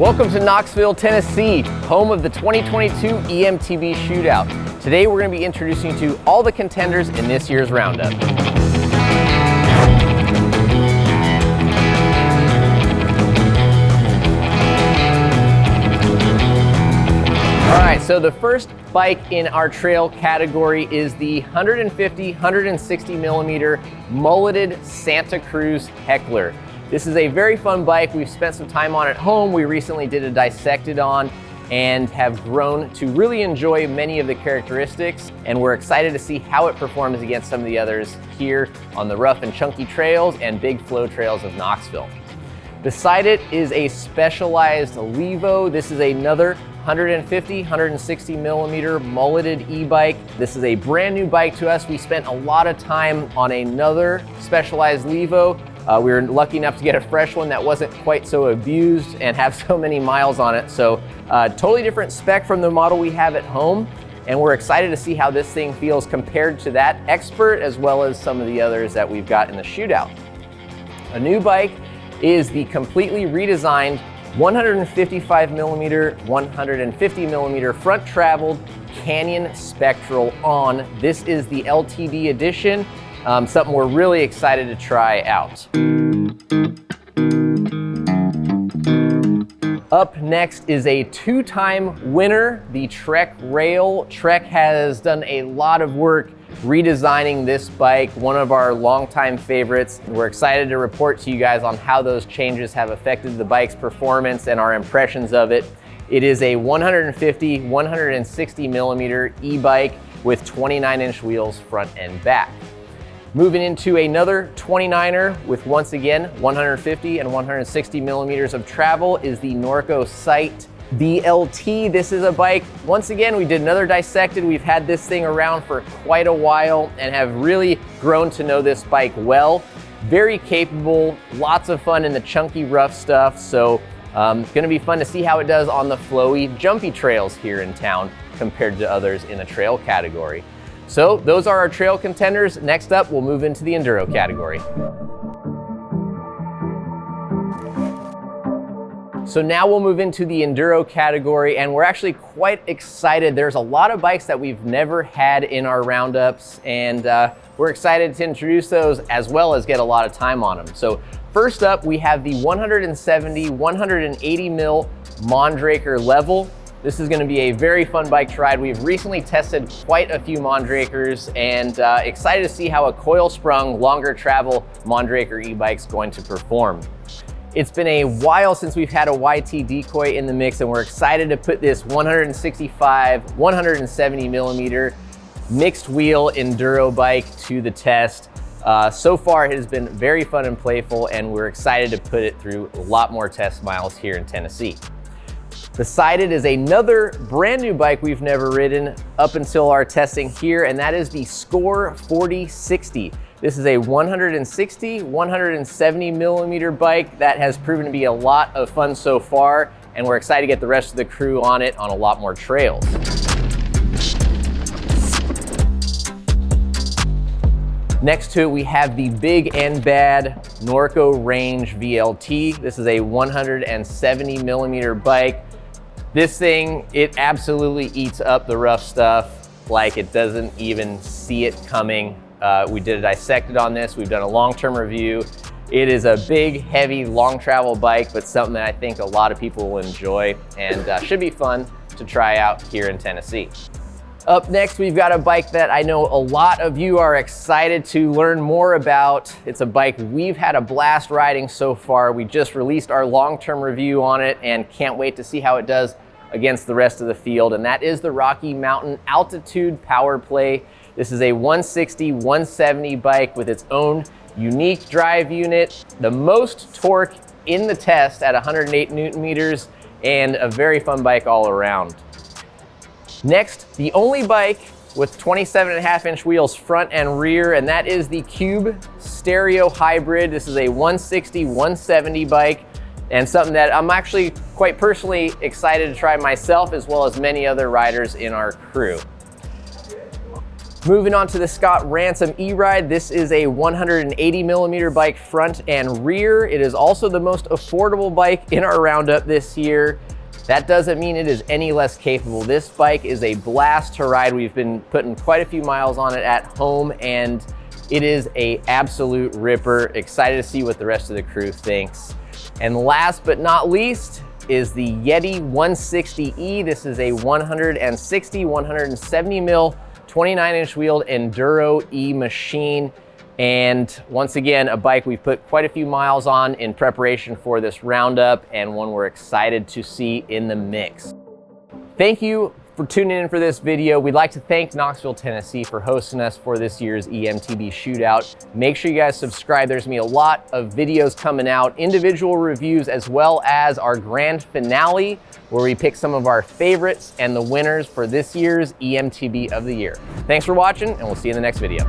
Welcome to Knoxville, Tennessee, home of the 2022 EMTB Shootout. Today we're going to be introducing you to all the contenders in this year's roundup. Alright, so the first bike in our trail category is the 150, 160 millimeter mulleted Santa Cruz Heckler. This is a very fun bike. We've spent some time on at home. We recently did a dissected on and have grown to really enjoy many of the characteristics, and we're excited to see how it performs against some of the others here on the rough and chunky trails and big flow trails of Knoxville. Beside it is a specialized Levo. This is another 150, 160 millimeter mulleted e-bike. This is a brand new bike to us. We spent a lot of time on another specialized Levo. We were lucky enough to get a fresh one that wasn't quite so abused and have so many miles on it. So totally different spec from the model we have at home. And we're excited to see how this thing feels compared to that Expert, as well as some of the others that we've got in the Shootout. A new bike is the completely redesigned 155 millimeter, 150 millimeter front traveled Canyon Spectral On. This is the LTD edition. Something we're really excited to try out. Up next is a two-time winner, the Trek Rail. Trek has done a lot of work redesigning this bike, one of our longtime favorites. We're excited to report to you guys on how those changes have affected the bike's performance and our impressions of it. It is a 150, 160 millimeter e-bike with 29-inch wheels front and back. Moving into another 29er with, once again, 150 and 160 millimeters of travel is the Norco Sight BLT. This is a bike, once again, we did another dissected. We've had this thing around for quite a while and have really grown to know this bike well. Very capable, lots of fun in the chunky, rough stuff. So gonna be fun to see how it does on the flowy, jumpy trails here in town compared to others in the trail category. So those are our trail contenders. Next up, we'll move into the enduro category. So now we'll move into the enduro category, and we're actually quite excited. There's a lot of bikes that we've never had in our roundups, and we're excited to introduce those as well as get a lot of time on them. So first up, we have the 170, 180 mil Mondraker Level. This is going to be a very fun bike to ride. We've recently tested quite a few Mondrakers and excited to see how a coil-sprung, longer travel Mondraker e-bike is going to perform. It's been a while since we've had a YT decoy in the mix, and we're excited to put this 165, 170 millimeter mixed wheel enduro bike to the test. So far, it has been very fun and playful, and we're excited to put it through a lot more test miles here in Tennessee. Beside it is another brand new bike we've never ridden up until our testing here, and that is the Score 4060. This is a 160, 170 millimeter bike that has proven to be a lot of fun so far, and we're excited to get the rest of the crew on it on a lot more trails. Next to it, we have the Big and Bad Norco Range VLT. This is a 170 millimeter bike. This thing, it absolutely eats up the rough stuff like it doesn't even see it coming. We did a dissected on this. We've done a long-term review. It is a big, heavy, long travel bike, but something that I think a lot of people will enjoy and should be fun to try out here in Tennessee. Up next, we've got a bike that I know a lot of you are excited to learn more about. It's a bike we've had a blast riding so far. We just released our long-term review on it and can't wait to see how it does against the rest of the field, and that is the Rocky Mountain Altitude Power Play. This is a 160, 170 bike with its own unique drive unit, the most torque in the test at 108 Newton meters, and a very fun bike all around. Next, the only bike with 27.5-inch wheels front and rear, and that is the Cube Stereo Hybrid. This is a 160, 170 bike, and something that I'm actually quite personally excited to try myself, as well as many other riders in our crew. Moving on to the Scott Ransom E-Ride. This is a 180 millimeter bike front and rear. It is also the most affordable bike in our roundup this year. That doesn't mean it is any less capable. This bike is a blast to ride. We've been putting quite a few miles on it at home, and it is an absolute ripper. Excited to see what the rest of the crew thinks. And last but not least is the Yeti 160E. This is a 170 mil, 29-inch wheeled Enduro E machine. And once again, a bike we've put quite a few miles on in preparation for this roundup, and one we're excited to see in the mix. Thank you for tuning in for this video. We'd like to thank Knoxville, Tennessee for hosting us for this year's EMTB Shootout. Make sure you guys subscribe. There's gonna be a lot of videos coming out, individual reviews, as well as our grand finale, where we pick some of our favorites and the winners for this year's EMTB of the year. Thanks for watching, and we'll see you in the next video.